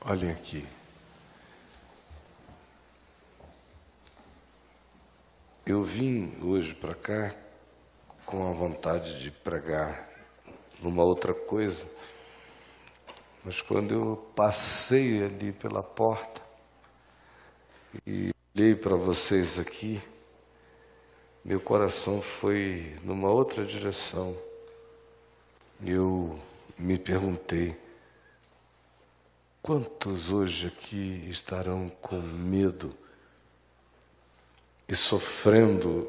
Olhem aqui. Eu vim hoje para cá com a vontade de pregar numa outra coisa, mas quando eu passei ali pela porta e olhei para vocês aqui, meu coração foi numa outra direção. Eu me perguntei, quantos hoje aqui estarão com medo e sofrendo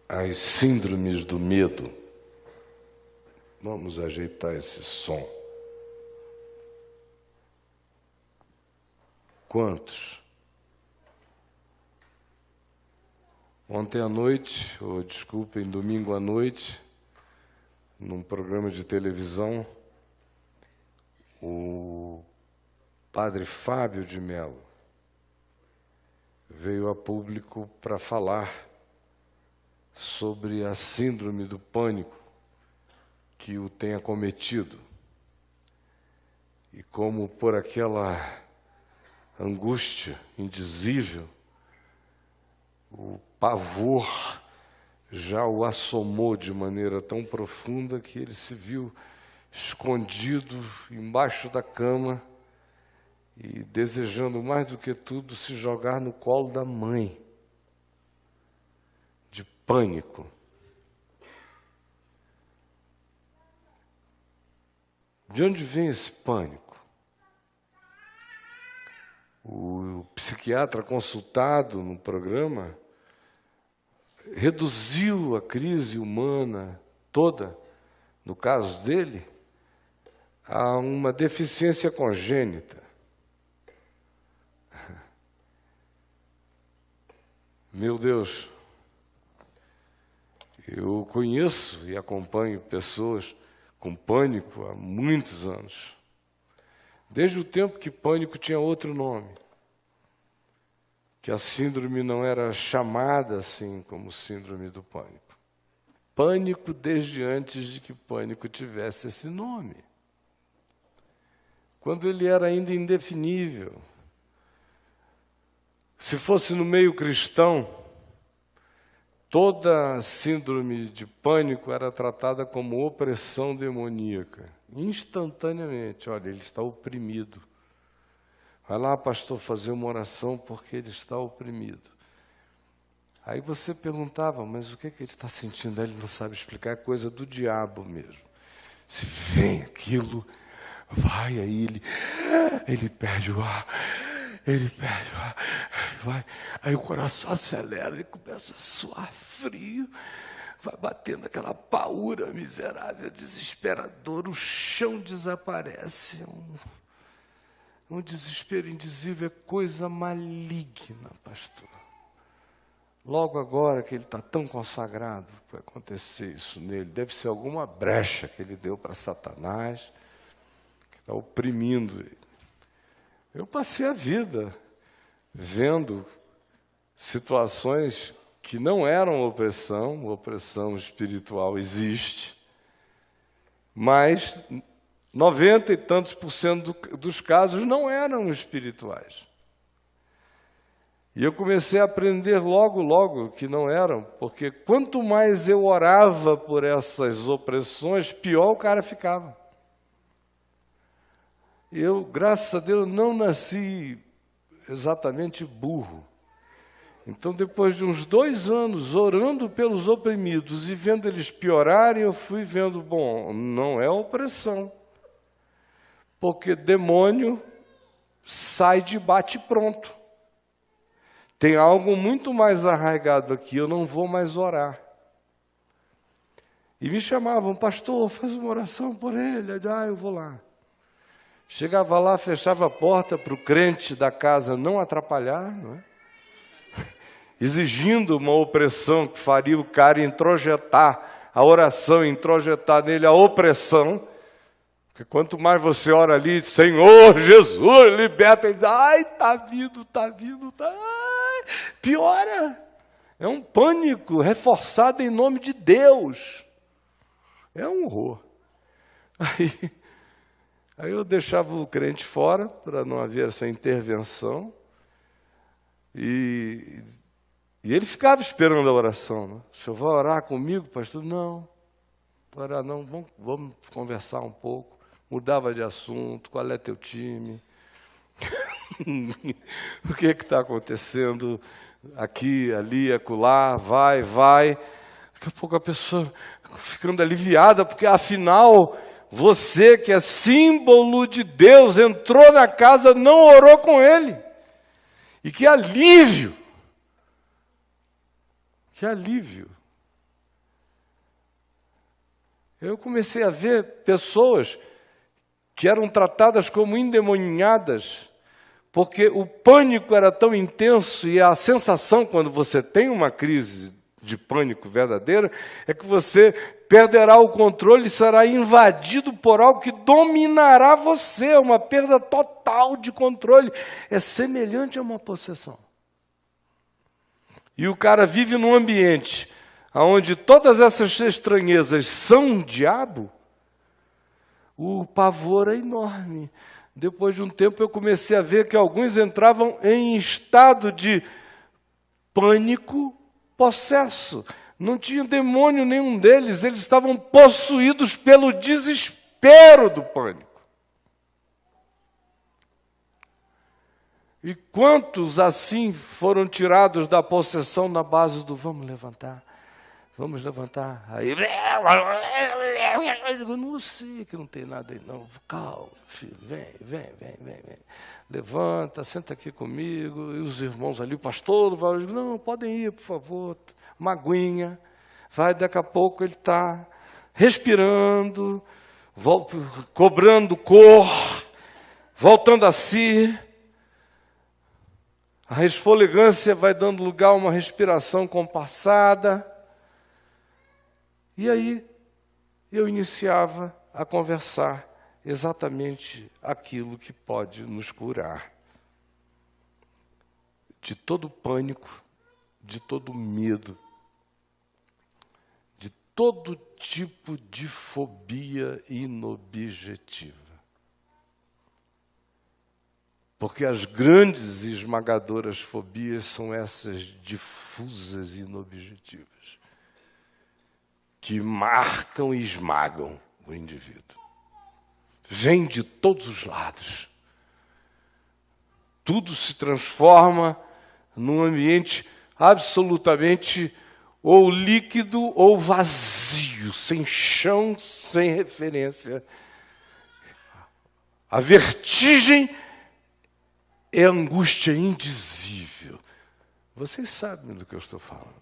as síndromes do medo? Vamos ajeitar esse som. Quantos? Ontem à noite, ou desculpem, domingo à noite, num programa de televisão, o padre Fábio de Mello veio a público para falar sobre a síndrome do pânico que o tem acometido e como por aquela angústia indizível, o pavor já o assomou de maneira tão profunda que ele se viu escondido embaixo da cama e desejando mais do que tudo se jogar no colo da mãe, de pânico. De onde vem esse pânico? O psiquiatra consultado no programa reduziu a crise humana toda, no caso dele, a uma deficiência congênita. Meu Deus, eu conheço e acompanho pessoas com pânico há muitos anos. Desde o tempo que pânico tinha outro nome, que a síndrome não era chamada assim como síndrome do pânico. Pânico desde antes de que pânico tivesse esse nome. Quando ele era ainda indefinível. Se fosse no meio cristão, toda síndrome de pânico era tratada como opressão demoníaca. Instantaneamente, olha, ele está oprimido. Vai lá, pastor, fazer uma oração porque ele está oprimido. Aí você perguntava, mas o que é que ele está sentindo? Ele não sabe explicar, é coisa do diabo mesmo. Se vem aquilo, vai aí, ele perde o ar, vai. Aí o coração acelera, ele começa a suar frio, vai batendo aquela paura miserável, desesperador, o chão desaparece. Um desespero indizível, é coisa maligna, pastor. Logo agora que ele está tão consagrado, vai acontecer isso nele. Deve ser alguma brecha que ele deu para Satanás, que está oprimindo ele. Eu passei a vida vendo situações que não eram opressão espiritual existe, mas 90 e tantos % dos casos não eram espirituais. E eu comecei a aprender logo que não eram, porque quanto mais eu orava por essas opressões, pior o cara ficava. Eu, graças a Deus, não nasci exatamente burro. Então, depois de uns 2 anos orando pelos oprimidos e vendo eles piorarem, eu fui vendo, bom, não é opressão. Porque demônio sai de bate-pronto. Tem algo muito mais arraigado aqui, eu não vou mais orar. E me chamavam, pastor, faz uma oração por ele. Eu vou lá. Chegava lá, fechava a porta para o crente da casa não atrapalhar, não é? Exigindo uma opressão que faria o cara introjetar a oração, introjetar nele a opressão. Porque quanto mais você ora ali, Senhor Jesus, liberta, ele diz, ai, está vindo, ai, piora. É um pânico reforçado em nome de Deus. É um horror. Aí, Aí eu deixava o crente fora, para não haver essa intervenção, e ele ficava esperando a oração. Né? O senhor vai orar comigo, pastor? Não, orar não, vamos conversar um pouco. Mudava de assunto, qual é teu time? O que está acontecendo aqui, ali, acolá, vai. Daqui a pouco a pessoa ficando aliviada, porque afinal, você que é símbolo de Deus, entrou na casa, não orou com ele. E que alívio! Que alívio! Eu comecei a ver pessoas que eram tratadas como endemoninhadas, porque o pânico era tão intenso e a sensação, quando você tem uma crise de pânico verdadeira, é que você perderá o controle e será invadido por algo que dominará você, uma perda total de controle. É semelhante a uma possessão. E o cara vive num ambiente onde todas essas estranhezas são um diabo, o pavor é enorme. Depois de um tempo eu comecei a ver que alguns entravam em estado de pânico possesso. Não tinha demônio nenhum deles, eles estavam possuídos pelo desespero do pânico. E quantos assim foram tirados da possessão na base do vamos levantar? Vamos levantar. Aí, eu não sei que não tem nada aí não. Calma, filho, vem. Levanta, senta aqui comigo. E os irmãos ali, o pastor, não, podem ir, por favor. Uma aguinha. Vai, daqui a pouco ele está respirando, cobrando cor, voltando a si. A esfolegância vai dando lugar a uma respiração compassada. E aí eu iniciava a conversar exatamente aquilo que pode nos curar. De todo pânico, de todo medo, de todo tipo de fobia inobjetiva. Porque as grandes e esmagadoras fobias são essas difusas e inobjetivas, que marcam e esmagam o indivíduo. Vem de todos os lados. Tudo se transforma num ambiente absolutamente ou líquido ou vazio, sem chão, sem referência. A vertigem é angústia indizível. Vocês sabem do que eu estou falando.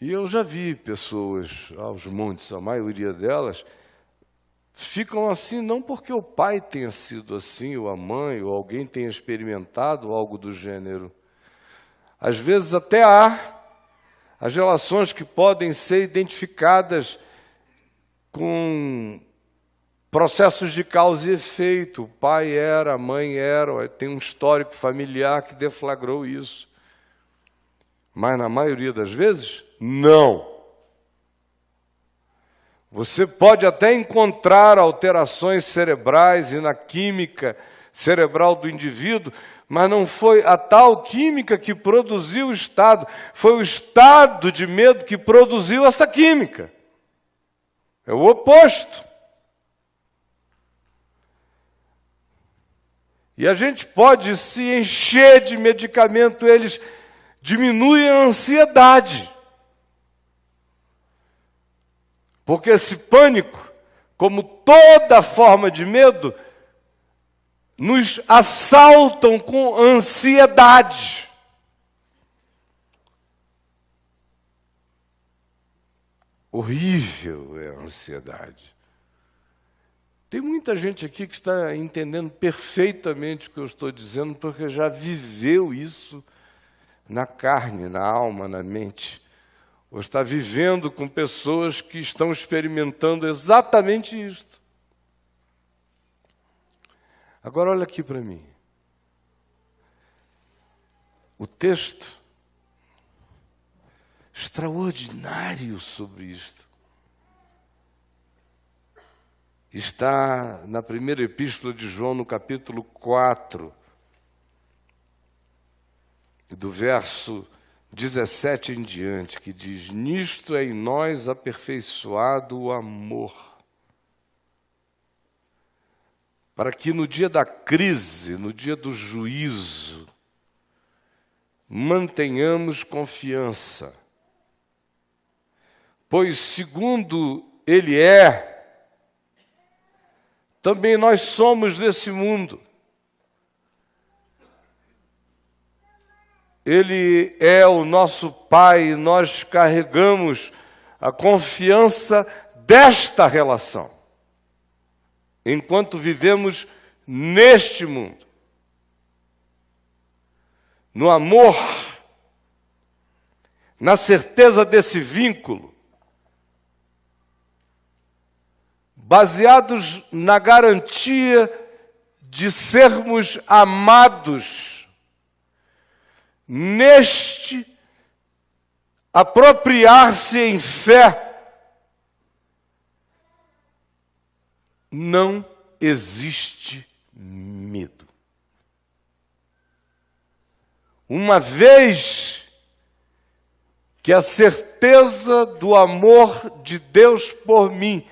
E eu já vi pessoas aos montes, a maioria delas, ficam assim não porque o pai tenha sido assim, ou a mãe, ou alguém tenha experimentado algo do gênero. Às vezes até há as relações que podem ser identificadas com processos de causa e efeito. O pai era, a mãe era, tem um histórico familiar que deflagrou isso. Mas na maioria das vezes, não. Você pode até encontrar alterações cerebrais e na química cerebral do indivíduo, mas não foi a tal química que produziu o estado, foi o estado de medo que produziu essa química. É o oposto. E a gente pode se encher de medicamento, eles diminuem a ansiedade. Porque esse pânico, como toda forma de medo, nos assaltam com ansiedade. Horrível é a ansiedade. Tem muita gente aqui que está entendendo perfeitamente o que eu estou dizendo, porque já viveu isso na carne, na alma, na mente. Ou está vivendo com pessoas que estão experimentando exatamente isto. Agora olha aqui para mim. O texto extraordinário sobre isto está na primeira epístola de João, no capítulo 4, do verso 17 em diante, que diz: nisto é em nós aperfeiçoado o amor, para que no dia da crise, no dia do juízo, mantenhamos confiança. Pois segundo Ele é, também nós somos desse mundo. Ele é o nosso Pai e nós carregamos a confiança desta relação, enquanto vivemos neste mundo. No amor, na certeza desse vínculo, baseados na garantia de sermos amados, neste apropriar-se em fé, não existe medo. Uma vez que a certeza do amor de Deus por mim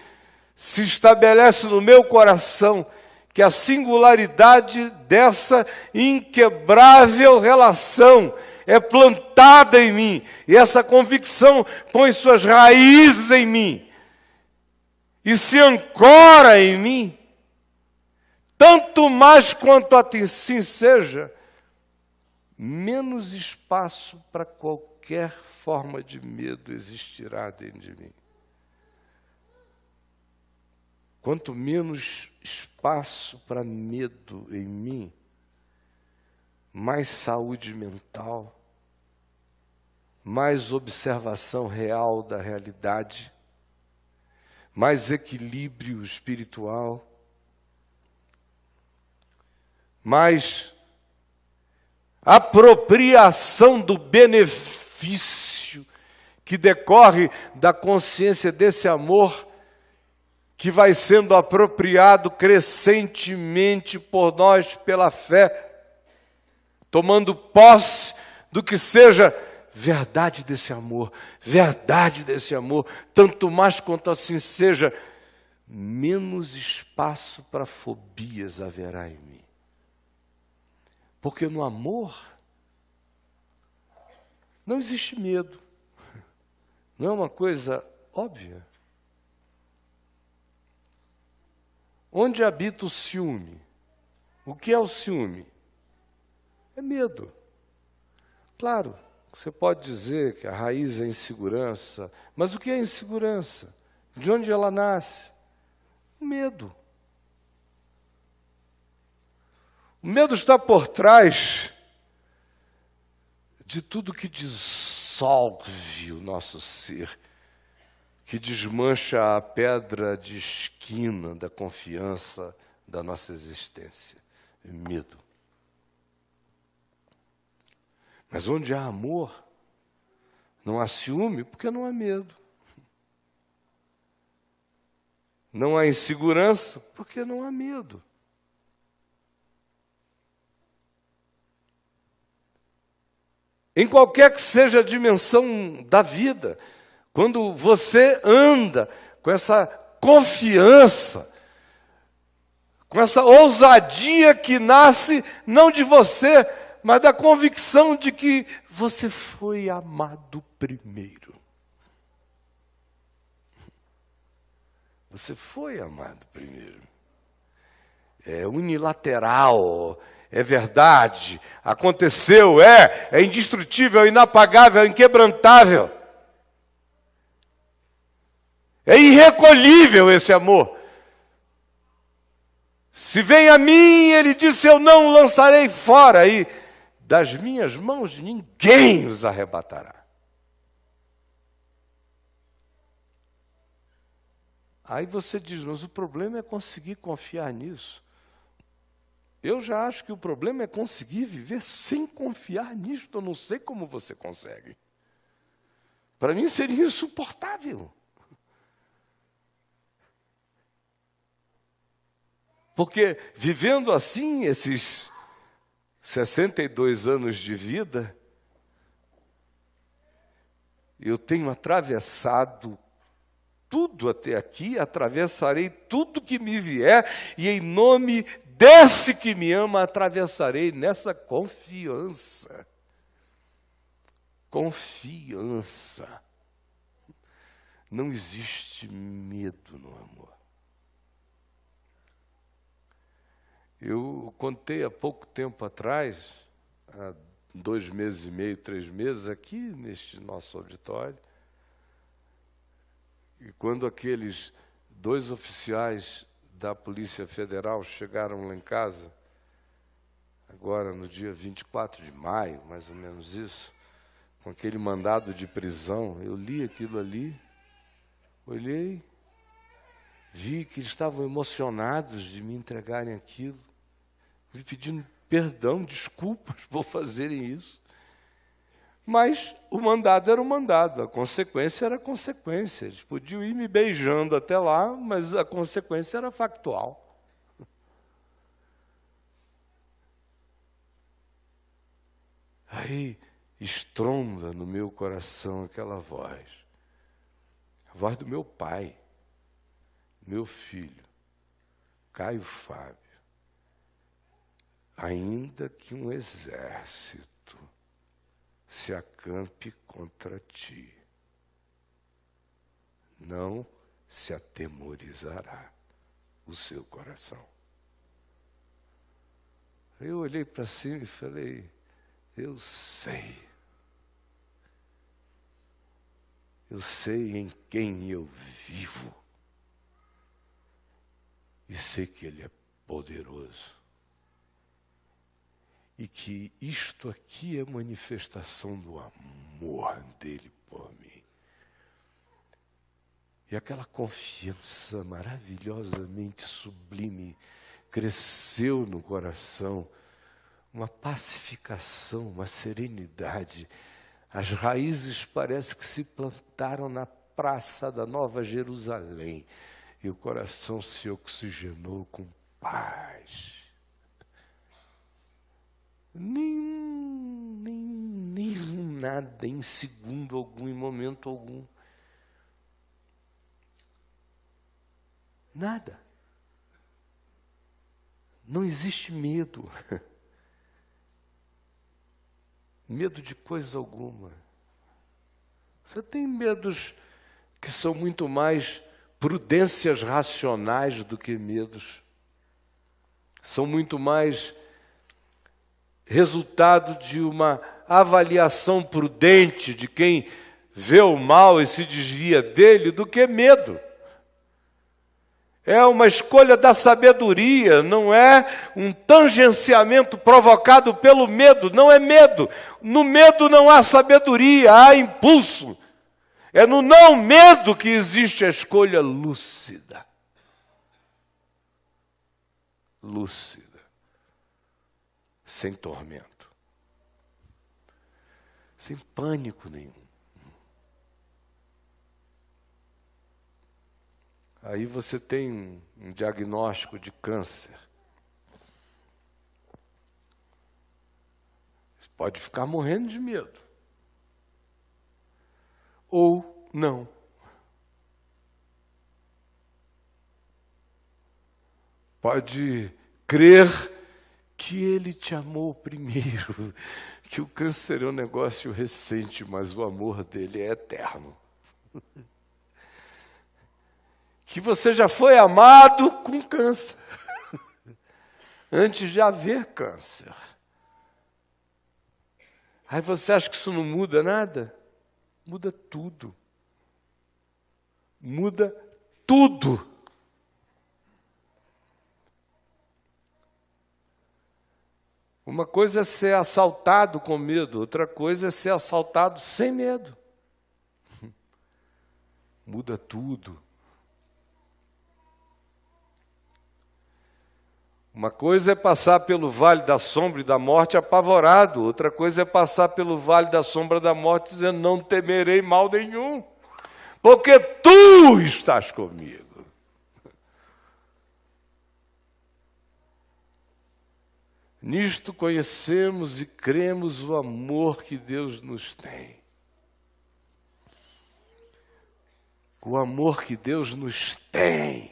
se estabelece no meu coração, que a singularidade dessa inquebrável relação é plantada em mim, e essa convicção põe suas raízes em mim, e se ancora em mim, tanto mais quanto assim seja, menos espaço para qualquer forma de medo existirá dentro de mim. Quanto menos espaço para medo em mim, mais saúde mental, mais observação real da realidade, mais equilíbrio espiritual, mais apropriação do benefício que decorre da consciência desse amor, que vai sendo apropriado crescentemente por nós pela fé, tomando posse do que seja verdade desse amor, tanto mais quanto assim seja, menos espaço para fobias haverá em mim. Porque no amor não existe medo. Não é uma coisa óbvia? Onde habita o ciúme? O que é o ciúme? É medo. Claro, você pode dizer que a raiz é insegurança, mas o que é insegurança? De onde ela nasce? Medo. O medo está por trás de tudo que dissolve o nosso ser, que desmancha a pedra de esquina da confiança da nossa existência. Medo. Mas onde há amor, não há ciúme, porque não há medo. Não há insegurança, porque não há medo. Em qualquer que seja a dimensão da vida, quando você anda com essa confiança, com essa ousadia que nasce não de você, mas da convicção de que você foi amado primeiro. Você foi amado primeiro. É unilateral, é verdade, aconteceu, é indestrutível, é inapagável, é inquebrantável. É irrecolhível esse amor. Se vem a mim, ele disse, eu não o lançarei fora, e das minhas mãos ninguém os arrebatará. Aí você diz, mas o problema é conseguir confiar nisso. Eu já acho que o problema é conseguir viver sem confiar nisso. Eu não sei como você consegue. Para mim seria insuportável. Porque vivendo assim, esses 62 anos de vida, eu tenho atravessado tudo até aqui, atravessarei tudo que me vier, e em nome desse que me ama, atravessarei nessa confiança. Confiança. Não existe medo no amor. Eu contei há pouco tempo atrás, há 2 meses e meio, 3 meses, aqui neste nosso auditório, e quando aqueles 2 oficiais da Polícia Federal chegaram lá em casa, agora no dia 24 de maio, mais ou menos isso, com aquele mandado de prisão, eu li aquilo ali, olhei, vi que eles estavam emocionados de me entregarem aquilo, me pedindo perdão, desculpas por fazerem isso. Mas o mandado era o mandado, a consequência era a consequência. Eles podiam ir me beijando até lá, mas a consequência era factual. Aí estronda no meu coração aquela voz, a voz do meu pai, meu filho, Caio Fábio. Ainda que um exército se acampe contra ti, não se atemorizará o seu coração. Eu olhei para cima e falei, eu sei em quem eu vivo, e sei que Ele é poderoso. E que isto aqui é manifestação do amor dele por mim. E aquela confiança maravilhosamente sublime cresceu no coração, uma pacificação, uma serenidade. As raízes parece que se plantaram na praça da Nova Jerusalém, e o coração se oxigenou com paz. Nem nada, em segundo algum, em momento algum. Nada. Não existe medo. Medo de coisa alguma. Você tem medos que são muito mais prudências racionais do que medos. São muito mais resultado de uma avaliação prudente de quem vê o mal e se desvia dele, do que medo. É uma escolha da sabedoria, não é um tangenciamento provocado pelo medo, não é medo. No medo não há sabedoria, há impulso. É no não medo que existe a escolha lúcida. Lúcida. Sem tormento, sem pânico nenhum. Aí você tem um diagnóstico de câncer. Você pode ficar morrendo de medo. Ou não. Pode crer que Ele te amou primeiro, que o câncer é um negócio recente, mas o amor dele é eterno. Que você já foi amado com câncer, antes de haver câncer. Aí você acha que isso não muda nada? Muda tudo. Muda tudo. Uma coisa é ser assaltado com medo, outra coisa é ser assaltado sem medo. Muda tudo. Uma coisa é passar pelo vale da sombra e da morte apavorado, outra coisa é passar pelo vale da sombra da morte dizendo, não temerei mal nenhum, porque tu estás comigo. Nisto conhecemos e cremos o amor que Deus nos tem. O amor que Deus nos tem.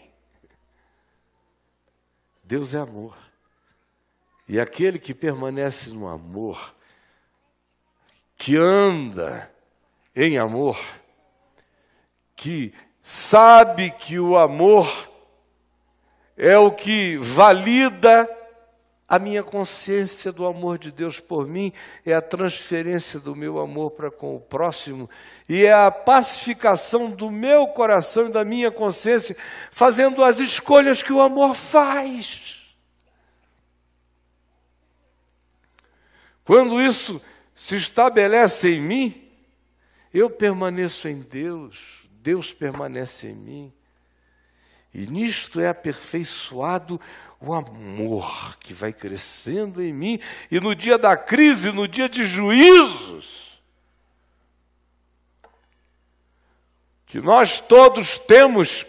Deus é amor. E aquele que permanece no amor, que anda em amor, que sabe que o amor é o que valida a minha consciência do amor de Deus por mim, é a transferência do meu amor para com o próximo, e é a pacificação do meu coração e da minha consciência, fazendo as escolhas que o amor faz. Quando isso se estabelece em mim, eu permaneço em Deus, Deus permanece em mim. E nisto é aperfeiçoado o amor que vai crescendo em mim. E no dia da crise, no dia de juízos, que nós todos temos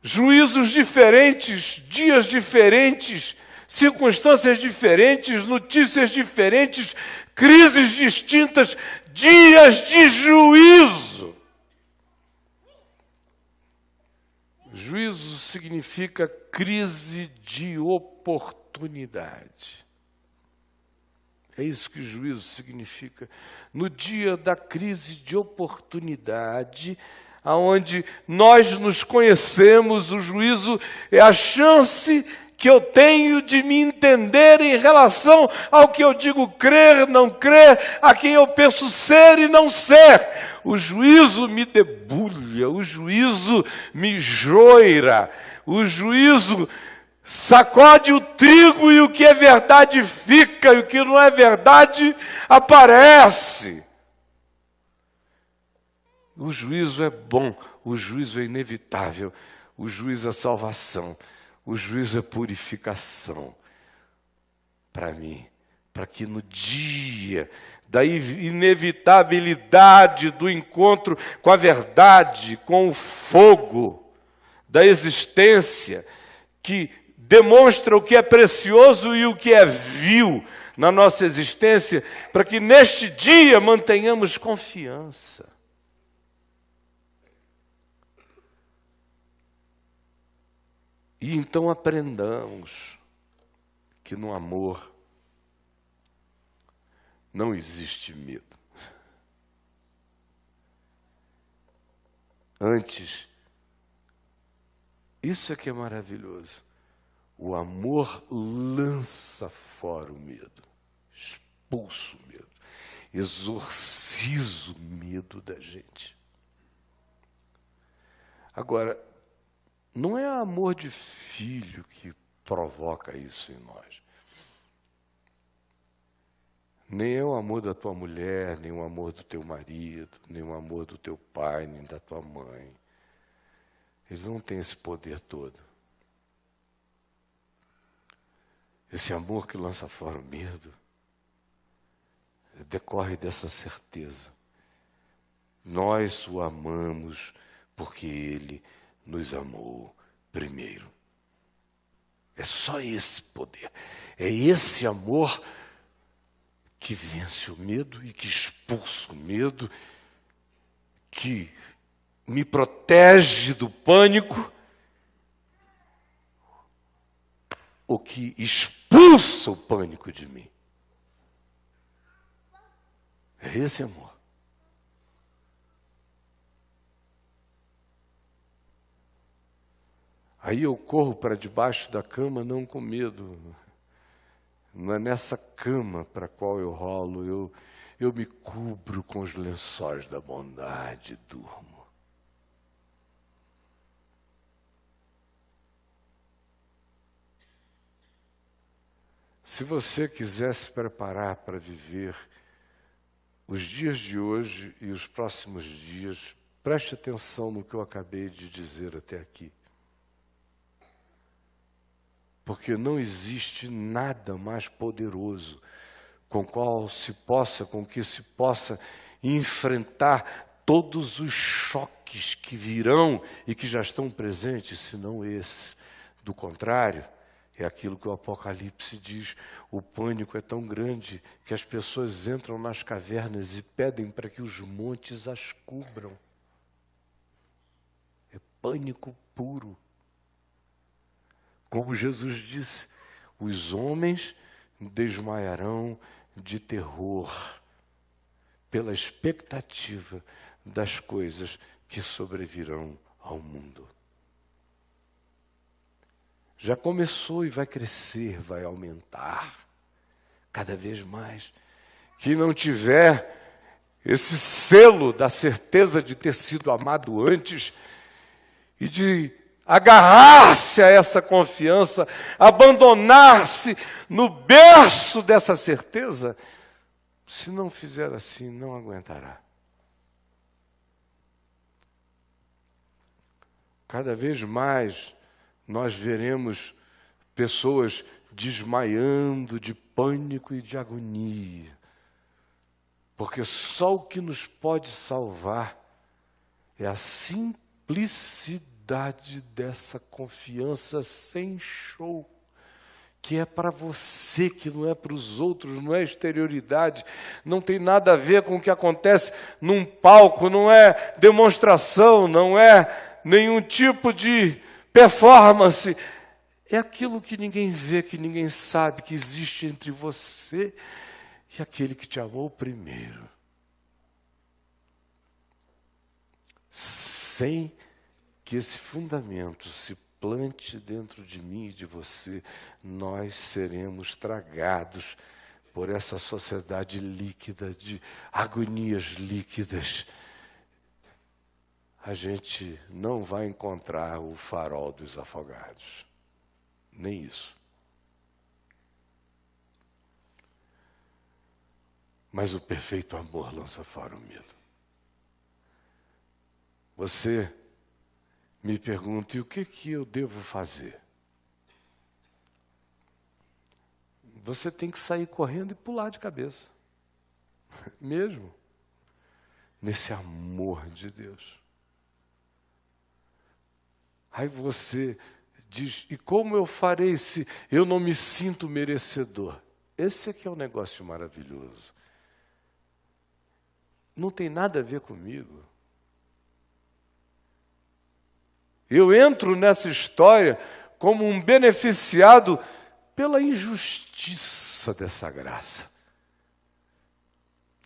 juízos diferentes, dias diferentes, circunstâncias diferentes, notícias diferentes, crises distintas, dias de juízo. Juízo significa crise de oportunidade. É isso que juízo significa. No dia da crise de oportunidade, aonde nós nos conhecemos, o juízo é a chance que eu tenho de me entender em relação ao que eu digo crer, não crer, a quem eu penso ser e não ser. O juízo me debulha, o juízo me joira, o juízo sacode o trigo e o que é verdade fica, e o que não é verdade aparece. O juízo é bom, o juízo é inevitável, o juízo é salvação. O juízo é purificação para mim, para que no dia da inevitabilidade do encontro com a verdade, com o fogo da existência, que demonstra o que é precioso e o que é vil na nossa existência, para que neste dia mantenhamos confiança. E então aprendamos que no amor não existe medo. Antes, isso é que é maravilhoso. O amor lança fora o medo, expulsa o medo, exorciza o medo da gente. Agora, não é amor de filho que provoca isso em nós. Nem é o amor da tua mulher, nem o amor do teu marido, nem o amor do teu pai, nem da tua mãe. Eles não têm esse poder todo. Esse amor que lança fora o medo decorre dessa certeza. Nós o amamos porque Ele nos amou primeiro. É só esse poder. É esse amor que vence o medo e que expulsa o medo, que me protege do pânico, ou que expulsa o pânico de mim. É esse amor. Aí eu corro para debaixo da cama não com medo. Não é nessa cama para a qual eu rolo, eu me cubro com os lençóis da bondade e durmo. Se você quiser se preparar para viver os dias de hoje e os próximos dias, preste atenção no que eu acabei de dizer até aqui. Porque não existe nada mais poderoso com que se possa enfrentar todos os choques que virão e que já estão presentes, senão esse. Do contrário, É aquilo que o Apocalipse diz, o pânico é tão grande que as pessoas entram nas cavernas e pedem para que os montes as cubram. É pânico puro. Como Jesus disse, os homens desmaiarão de terror pela expectativa das coisas que sobrevirão ao mundo. Já começou e vai crescer, vai aumentar cada vez mais. Quem não tiver esse selo da certeza de ter sido amado antes e de agarrar-se a essa confiança, abandonar-se no berço dessa certeza, se não fizer assim, não aguentará. Cada vez mais nós veremos pessoas desmaiando de pânico e de agonia, porque só o que nos pode salvar é a simplicidade dessa confiança sem show, que é para você, que não é para os outros, não é exterioridade, não tem nada a ver com o que acontece num palco, não é demonstração, não é nenhum tipo de performance. É aquilo que ninguém vê, que ninguém sabe, que existe entre você e aquele que te amou primeiro. Sem que esse fundamento se plante dentro de mim e de você, nós seremos tragados por essa sociedade líquida, de agonias líquidas. A gente não vai encontrar o farol dos afogados. Nem isso. Mas o perfeito amor lança fora o medo. Você me pergunta, e o que eu devo fazer? Você tem que sair correndo e pular de cabeça. Mesmo. Nesse amor de Deus. Aí você diz, e como eu farei se eu não me sinto merecedor? Esse aqui é um negócio maravilhoso. Não tem nada a ver comigo. Eu entro nessa história como um beneficiado pela injustiça dessa graça,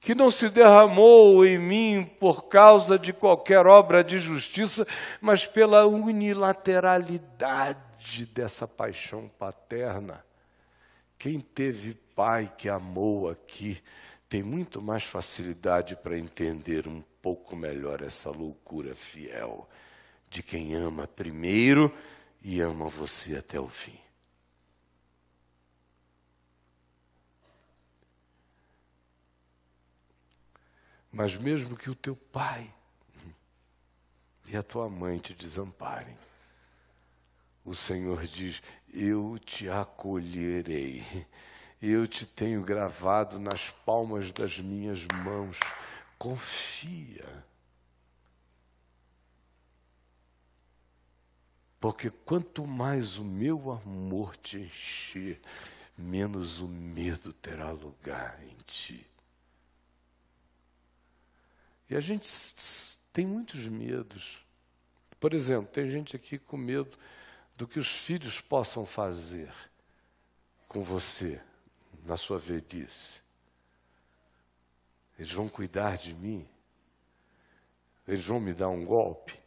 que não se derramou em mim por causa de qualquer obra de justiça, mas pela unilateralidade dessa paixão paterna. Quem teve pai que amou aqui, tem muito mais facilidade para entender um pouco melhor essa loucura fiel de quem ama primeiro e ama você até o fim. Mas mesmo que o teu pai e a tua mãe te desamparem, o Senhor diz, eu te acolherei, eu te tenho gravado nas palmas das minhas mãos, confia. Porque quanto mais o meu amor te encher, menos o medo terá lugar em ti. E a gente tem muitos medos. Por exemplo, tem gente aqui com medo do que os filhos possam fazer com você na sua velhice. Eles vão cuidar de mim? Eles vão me dar um golpe?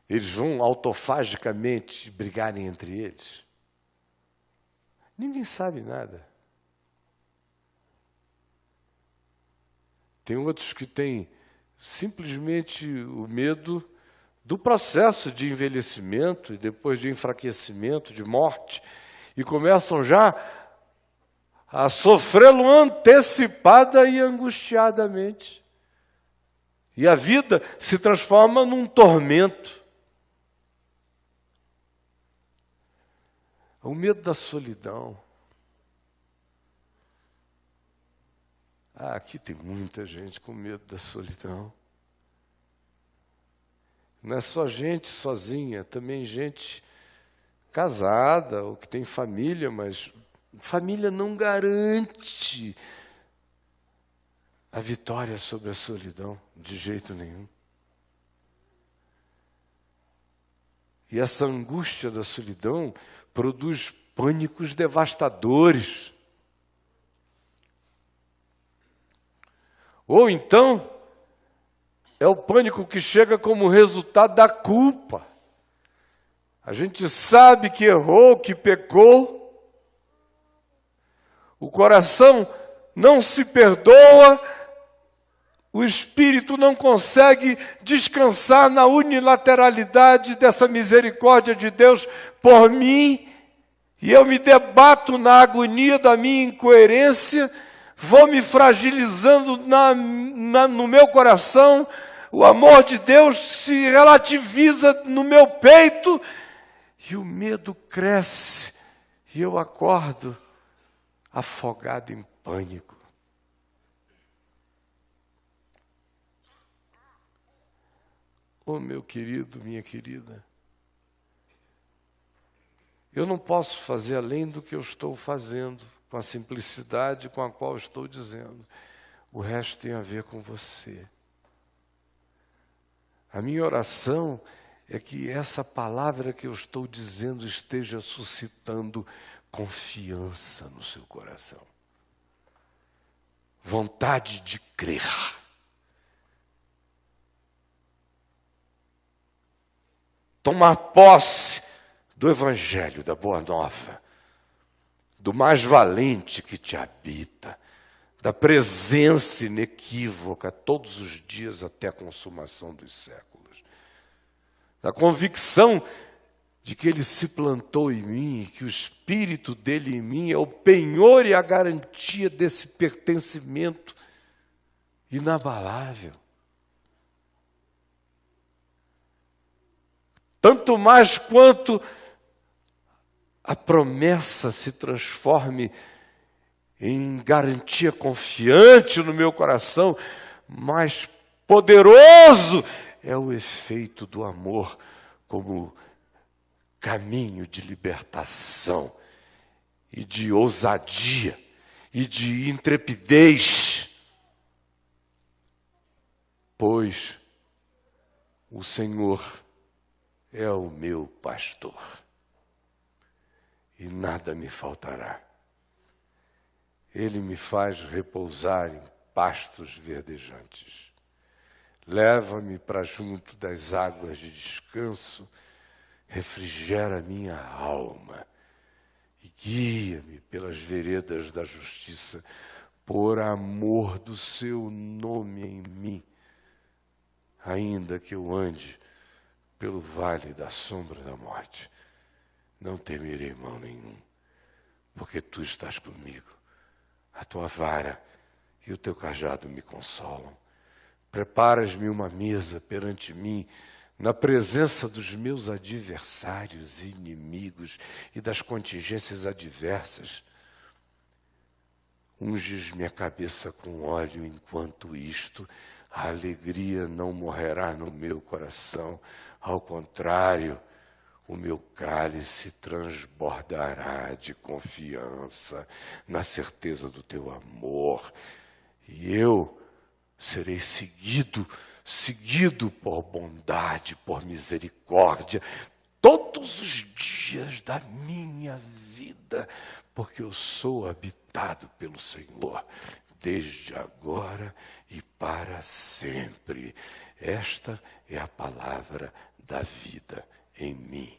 Eles vão autofagicamente brigarem entre eles? Ninguém sabe nada. Tem outros que têm simplesmente o medo do processo de envelhecimento e depois de enfraquecimento, de morte, e começam já a sofrê-lo antecipada e angustiadamente. E a vida se transforma num tormento. O medo da solidão. Aqui tem muita gente com medo da solidão. Não é só gente sozinha, também gente casada ou que tem família, mas família não garante a vitória sobre a solidão, de jeito nenhum. E essa angústia da solidão produz pânicos devastadores. Ou então, é o pânico que chega como resultado da culpa. A gente sabe que errou, que pecou. O coração não se perdoa. O espírito não consegue descansar na unilateralidade dessa misericórdia de Deus por mim. E eu me debato na agonia da minha incoerência. Vou me fragilizando no meu coração. O amor de Deus se relativiza no meu peito. E o medo cresce. E eu acordo afogado em pânico. Oh, meu querido, minha querida. Eu não posso fazer além do que eu estou fazendo, com a simplicidade com a qual estou dizendo. O resto tem a ver com você. A minha oração é que essa palavra que eu estou dizendo esteja suscitando confiança no seu coração. Vontade de crer. Tomar posse do Evangelho, da Boa Nova, do mais valente que te habita, da presença inequívoca todos os dias até a consumação dos séculos, da convicção de que Ele se plantou em mim, que o Espírito dele em mim é o penhor e a garantia desse pertencimento inabalável. Tanto mais quanto a promessa se transforme em garantia confiante no meu coração, mais poderoso é o efeito do amor como caminho de libertação e de ousadia e de intrepidez. Pois o Senhor é o meu pastor, e nada me faltará. Ele me faz repousar em pastos verdejantes. Leva-me para junto das águas de descanso, refrigera minha alma e guia-me pelas veredas da justiça, por amor do seu nome em mim, ainda que eu ande pelo vale da sombra da morte, não temerei mal nenhum, porque tu estás comigo. A tua vara e o teu cajado me consolam. Preparas-me uma mesa perante mim, na presença dos meus adversários e inimigos e das contingências adversas. Unges minha cabeça com óleo, enquanto isto, a alegria não morrerá no meu coração. Ao contrário, o meu cálice transbordará de confiança na certeza do teu amor. E eu serei seguido por bondade, por misericórdia, todos os dias da minha vida, porque eu sou habitado pelo Senhor, desde agora e para sempre. Esta é a palavra da vida em mim.